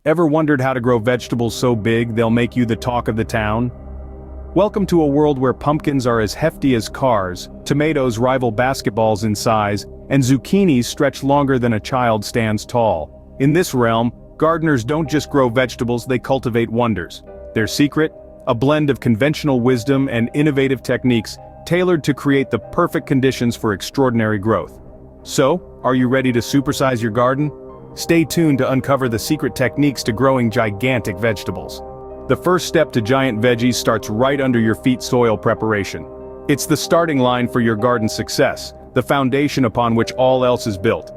Ever wondered how to grow vegetables so big they'll make you the talk of the town? Welcome to a world where pumpkins are as hefty as cars, tomatoes rival basketballs in size, and zucchinis stretch longer than a child stands tall. In this realm, gardeners don't just grow vegetables, they cultivate wonders. Their secret? A blend of conventional wisdom and innovative techniques tailored to create the perfect conditions for extraordinary growth. So, are you ready to supersize your garden? Stay tuned to uncover the secret techniques to growing gigantic vegetables. The first step to giant veggies starts right under your feet: soil preparation. It's the starting line for your garden's success, the foundation upon which all else is built.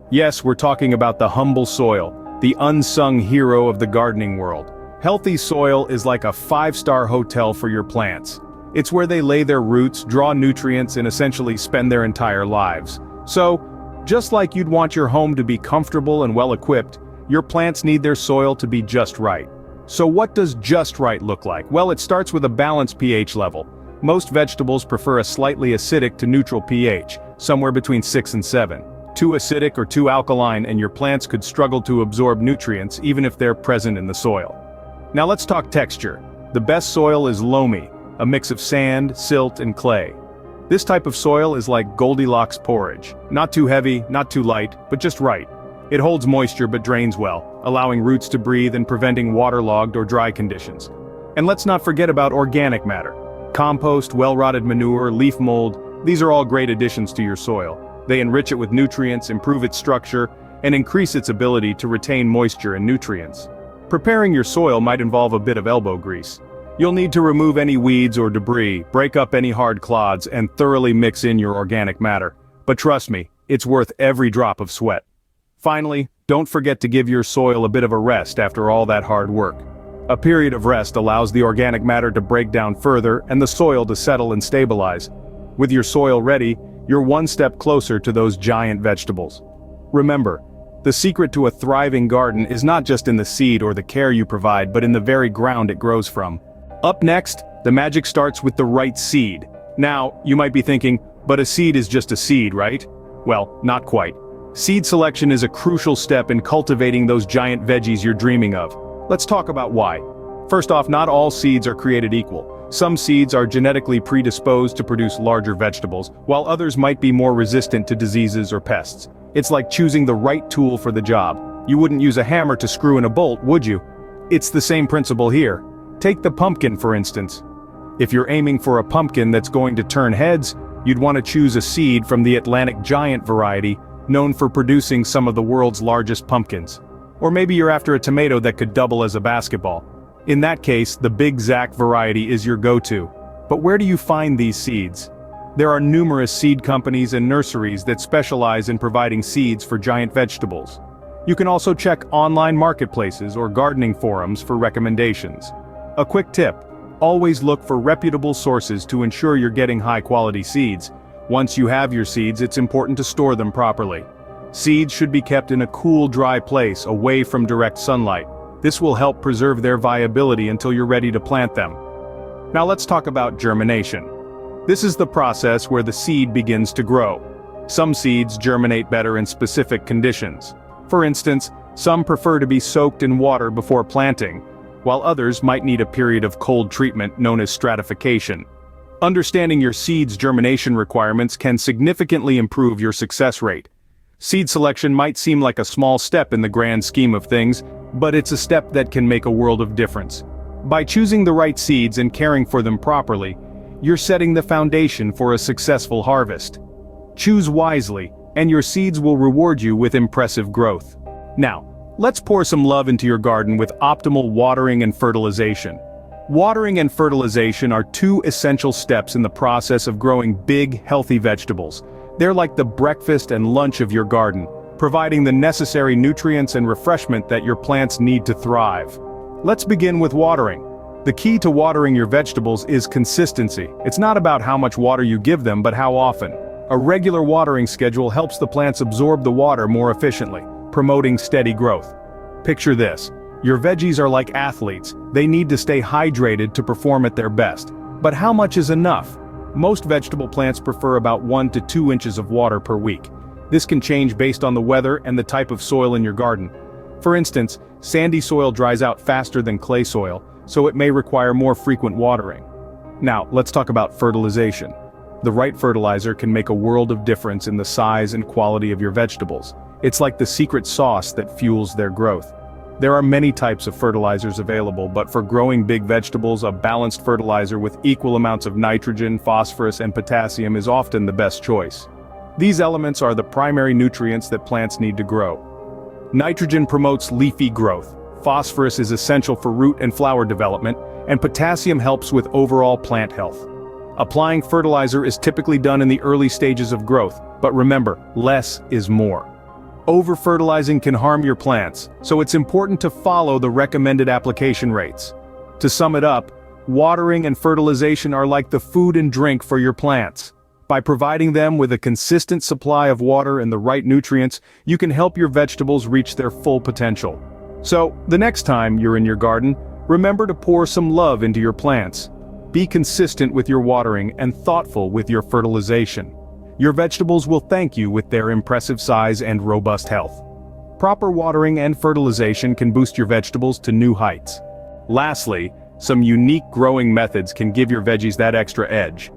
Yes, we're talking about the humble soil, the unsung hero of the gardening world. Healthy soil is like a five-star hotel for your plants. It's where they lay their roots, draw nutrients, and essentially spend their entire lives. So, just like you'd want your home to be comfortable and well-equipped, your plants need their soil to be just right. So what does just right look like? Well, it starts with a balanced pH level. Most vegetables prefer a slightly acidic to neutral pH, somewhere between 6 and 7. Too acidic or too alkaline and your plants could struggle to absorb nutrients even if they're present in the soil. Now let's talk texture. The best soil is loamy, a mix of sand, silt, and clay. This type of soil is like Goldilocks porridge. Not too heavy, not too light, but just right. It holds moisture but drains well, allowing roots to breathe and preventing waterlogged or dry conditions. And let's not forget about organic matter. Compost, well-rotted manure, leaf mold, these are all great additions to your soil. They enrich it with nutrients, improve its structure, and increase its ability to retain moisture and nutrients. Preparing your soil might involve a bit of elbow grease. You'll need to remove any weeds or debris, break up any hard clods, and thoroughly mix in your organic matter. But trust me, it's worth every drop of sweat. Finally, don't forget to give your soil a bit of a rest after all that hard work. A period of rest allows the organic matter to break down further and the soil to settle and stabilize. With your soil ready, you're one step closer to those giant vegetables. Remember, the secret to a thriving garden is not just in the seed or the care you provide, but in the very ground it grows from. Up next, the magic starts with the right seed. Now, you might be thinking, but a seed is just a seed, right? Well, not quite. Seed selection is a crucial step in cultivating those giant veggies you're dreaming of. Let's talk about why. First off, not all seeds are created equal. Some seeds are genetically predisposed to produce larger vegetables, while others might be more resistant to diseases or pests. It's like choosing the right tool for the job. You wouldn't use a hammer to screw in a bolt, would you? It's the same principle here. Take the pumpkin, for instance. If you're aiming for a pumpkin that's going to turn heads, you'd want to choose a seed from the Atlantic giant variety, known for producing some of the world's largest pumpkins. Or maybe you're after a tomato that could double as a basketball. In that case, the Big Zack variety is your go-to. But where do you find these seeds? There are numerous seed companies and nurseries that specialize in providing seeds for giant vegetables. You can also check online marketplaces or gardening forums for recommendations. A quick tip: always look for reputable sources to ensure you're getting high-quality seeds. Once you have your seeds, it's important to store them properly. Seeds should be kept in a cool, dry place, away from direct sunlight. This will help preserve their viability until you're ready to plant them. Now let's talk about germination. This is the process where the seed begins to grow. Some seeds germinate better in specific conditions. For instance, some prefer to be soaked in water before planting, while others might need a period of cold treatment known as stratification. Understanding your seed's germination requirements can significantly improve your success rate. Seed selection might seem like a small step in the grand scheme of things, but it's a step that can make a world of difference. By choosing the right seeds and caring for them properly, you're setting the foundation for a successful harvest. Choose wisely, and your seeds will reward you with impressive growth. Now, let's pour some love into your garden with optimal watering and fertilization. Watering and fertilization are two essential steps in the process of growing big, healthy vegetables. They're like the breakfast and lunch of your garden, providing the necessary nutrients and refreshment that your plants need to thrive. Let's begin with watering. The key to watering your vegetables is consistency. It's not about how much water you give them, but how often. A regular watering schedule helps the plants absorb the water more efficiently, promoting steady growth. Picture this: your veggies are like athletes. They need to stay hydrated to perform at their best. But how much is enough? Most vegetable plants prefer about 1 to 2 inches of water per week. This can change based on the weather and the type of soil in your garden. For instance, sandy soil dries out faster than clay soil, so it may require more frequent watering. Now, let's talk about fertilization. The right fertilizer can make a world of difference in the size and quality of your vegetables. It's like the secret sauce that fuels their growth. There are many types of fertilizers available, but for growing big vegetables, a balanced fertilizer with equal amounts of nitrogen, phosphorus, and potassium is often the best choice. These elements are the primary nutrients that plants need to grow. Nitrogen promotes leafy growth, phosphorus is essential for root and flower development, and potassium helps with overall plant health. Applying fertilizer is typically done in the early stages of growth, but remember, less is more. Over-fertilizing can harm your plants, so it's important to follow the recommended application rates. To sum it up, watering and fertilization are like the food and drink for your plants. By providing them with a consistent supply of water and the right nutrients, you can help your vegetables reach their full potential. So, the next time you're in your garden, remember to pour some love into your plants. Be consistent with your watering and thoughtful with your fertilization. Your vegetables will thank you with their impressive size and robust health. Proper watering and fertilization can boost your vegetables to new heights. Lastly, some unique growing methods can give your veggies that extra edge.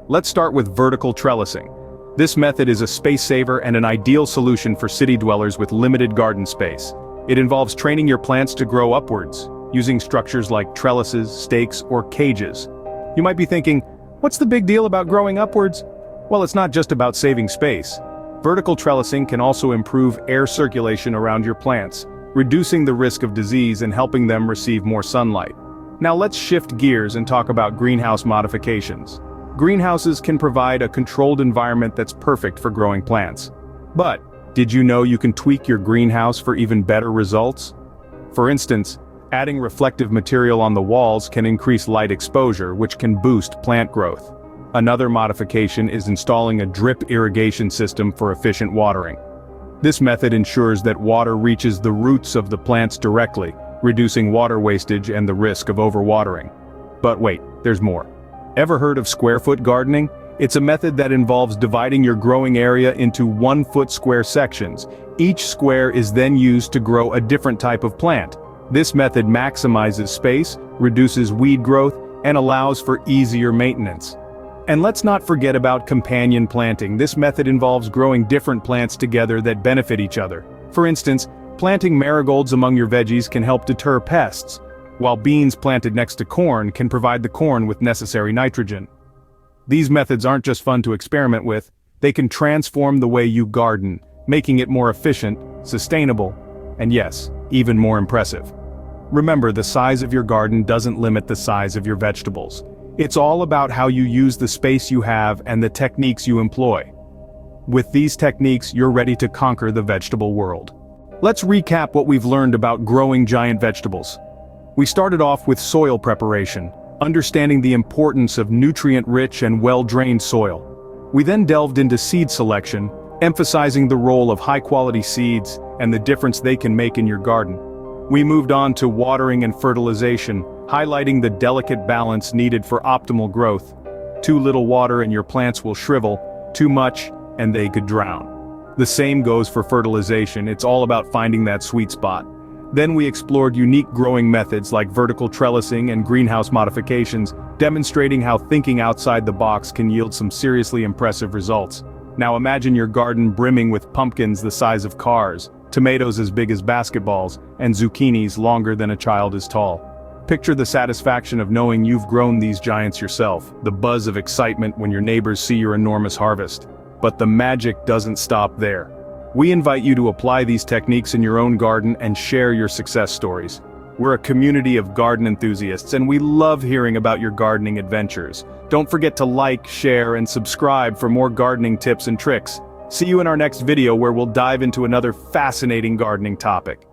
Let's start with vertical trellising. This method is a space saver and an ideal solution for city dwellers with limited garden space. It involves training your plants to grow upwards, using structures like trellises, stakes, or cages. You might be thinking, what's the big deal about growing upwards? Well, it's not just about saving space. Vertical trellising can also improve air circulation around your plants, reducing the risk of disease and helping them receive more sunlight. Now let's shift gears and talk about greenhouse modifications. Greenhouses can provide a controlled environment that's perfect for growing plants. But, did you know you can tweak your greenhouse for even better results? For instance, adding reflective material on the walls can increase light exposure, which can boost plant growth. Another modification is installing a drip irrigation system for efficient watering. This method ensures that water reaches the roots of the plants directly, reducing water wastage and the risk of overwatering. But wait, there's more. Ever heard of square-foot gardening? It's a method that involves dividing your growing area into 1-foot square sections. Each square is then used to grow a different type of plant. This method maximizes space, reduces weed growth, and allows for easier maintenance. And let's not forget about companion planting. This method involves growing different plants together that benefit each other. For instance, planting marigolds among your veggies can help deter pests, while beans planted next to corn can provide the corn with necessary nitrogen. These methods aren't just fun to experiment with, they can transform the way you garden, making it more efficient, sustainable, and yes, even more impressive. Remember, the size of your garden doesn't limit the size of your vegetables. It's all about how you use the space you have and the techniques you employ. With these techniques, you're ready to conquer the vegetable world. Let's recap what we've learned about growing giant vegetables. We started off with soil preparation, understanding the importance of nutrient-rich and well-drained soil. We then delved into seed selection, emphasizing the role of high-quality seeds and the difference they can make in your garden. We moved on to watering and fertilization, highlighting the delicate balance needed for optimal growth. Too little water and your plants will shrivel, too much, and they could drown. The same goes for fertilization, it's all about finding that sweet spot. Then we explored unique growing methods like vertical trellising and greenhouse modifications, demonstrating how thinking outside the box can yield some seriously impressive results. Now imagine your garden brimming with pumpkins the size of cars, tomatoes as big as basketballs, and zucchinis longer than a child is tall. Picture the satisfaction of knowing you've grown these giants yourself, the buzz of excitement when your neighbors see your enormous harvest. But the magic doesn't stop there. We invite you to apply these techniques in your own garden and share your success stories. We're a community of garden enthusiasts and we love hearing about your gardening adventures. Don't forget to like, share, and subscribe for more gardening tips and tricks. See you in our next video where we'll dive into another fascinating gardening topic.